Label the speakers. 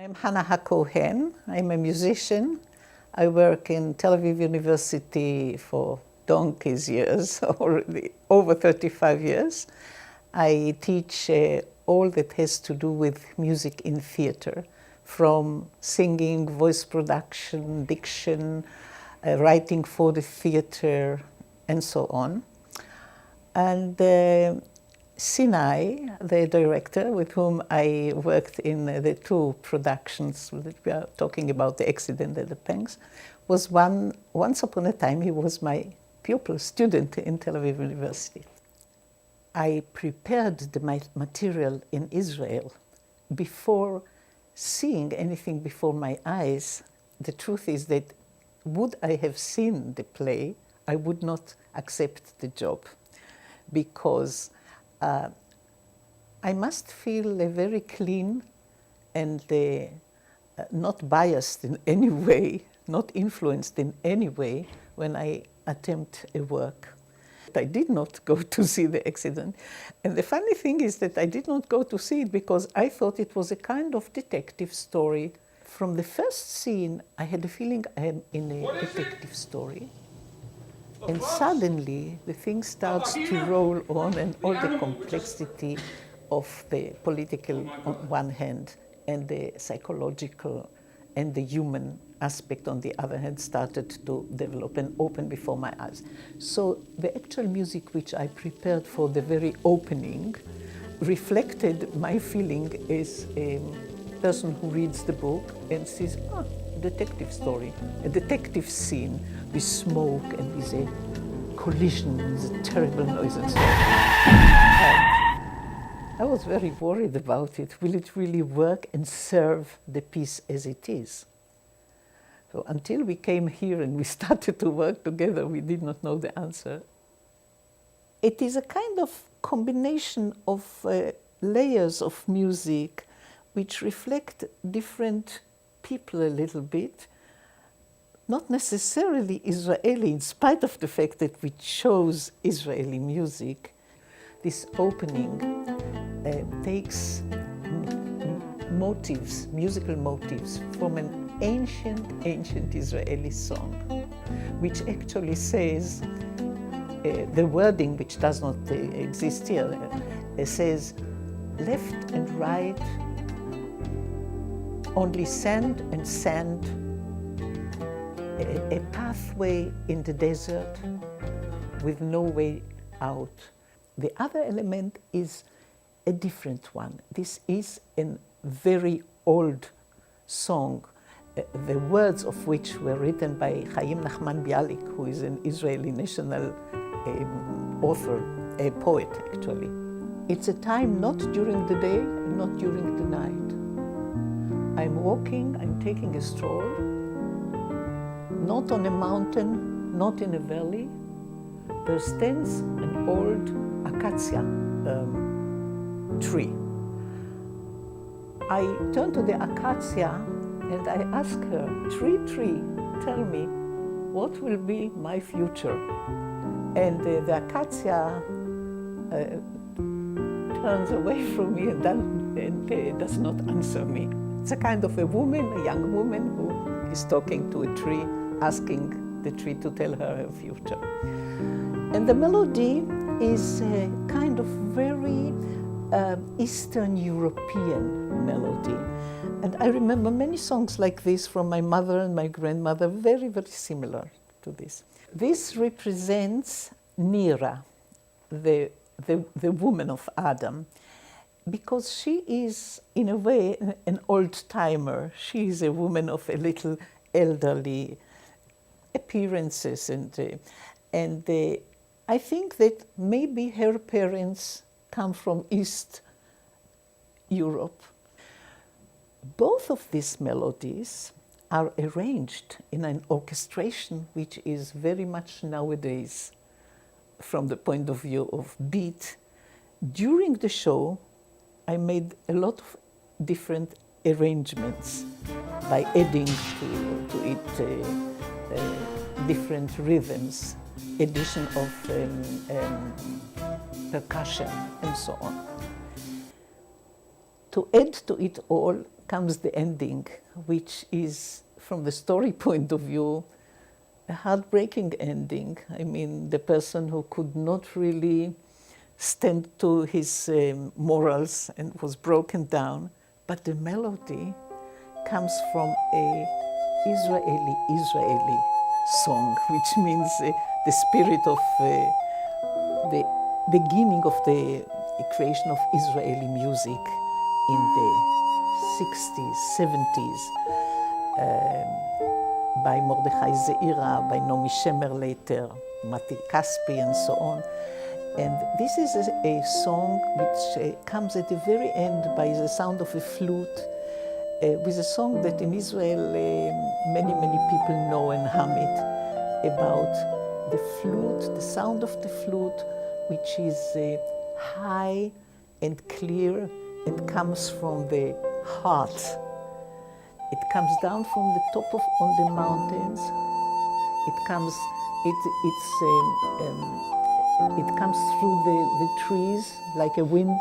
Speaker 1: I'm Hanna Hakohen. I'm a musician. I work in Tel Aviv University for donkey's years, already over 35 years. I teach all that has to do with music in theater, from singing, voice production, diction, writing for the theater, and so on. And Sinai, the director with whom I worked in the two productions that we are talking about, The Accident and The Pangs, was once upon a time, he was my pupil, student in Tel Aviv University. I prepared the material in Israel before seeing anything before my eyes. The truth is that would I have seen the play, I would not accept the job, because I must feel very clean and not biased in any way, not influenced in any way when I attempt a work. I did not go to see The Accident. And the funny thing is that I did not go to see it because I thought it was a kind of detective story. From the first scene, I had a feeling I am in a detective story. And suddenly, the thing starts to roll on, and all the complexity of the political on one hand, and the psychological and the human aspect on the other hand started to develop and open before my eyes. So the actual music which I prepared for the very opening reflected my feeling as a person who reads the book and sees, detective story, a detective scene with smoke and with a collision, with a terrible noise and so on. I was very worried about it. Will it really work and serve the piece as it is? So until we came here and we started to work together, we did not know the answer. It is a kind of combination of layers of music which reflect different people a little bit, not necessarily Israeli, in spite of the fact that we chose Israeli music. This opening takes motives, musical motives, from an ancient Israeli song, which actually says, the wording, which does not exist here, says, left and right, only sand and sand, a pathway in the desert with no way out. The other element is a different one. This is a very old song, the words of which were written by Chaim Nachman Bialik, who is an Israeli national author, a poet actually. It's a time not during the day, not during the night. I'm walking, I'm taking a stroll, not on a mountain, not in a valley. There stands an old acacia tree. I turn to the acacia and I ask her, tree, tell me, what will be my future? And the acacia turns away from me and does not answer me. It's a kind of a woman, a young woman, who is talking to a tree, asking the tree to tell her her future. And the melody is a kind of very Eastern European melody. And I remember many songs like this from my mother and my grandmother, very, very similar to this. This represents Nira, the woman of Adam, because she is, in a way, an old-timer. She is a woman of a little elderly appearances, and I think that maybe her parents come from East Europe. Both of these melodies are arranged in an orchestration which is very much nowadays, from the point of view of beat. During the show, I made a lot of different arrangements by adding to it different rhythms, addition of percussion, and so on. To add to it all comes the ending, which is, from the story point of view, a heartbreaking ending. I mean, the person who could not really stand to his morals and was broken down, but the melody comes from a Israeli song, which means the spirit of the beginning of the creation of Israeli music in the 60s, 70s, by Mordechai Zeira, by Nomi Shemer later, Mati Kaspi, and so on. And this is a song which comes at the very end by the sound of a flute, with a song that in Israel many people know and hum it, about the flute, the sound of the flute, which is high and clear and comes from the heart. It comes down from the top of on the mountains. It comes through the trees like a wind,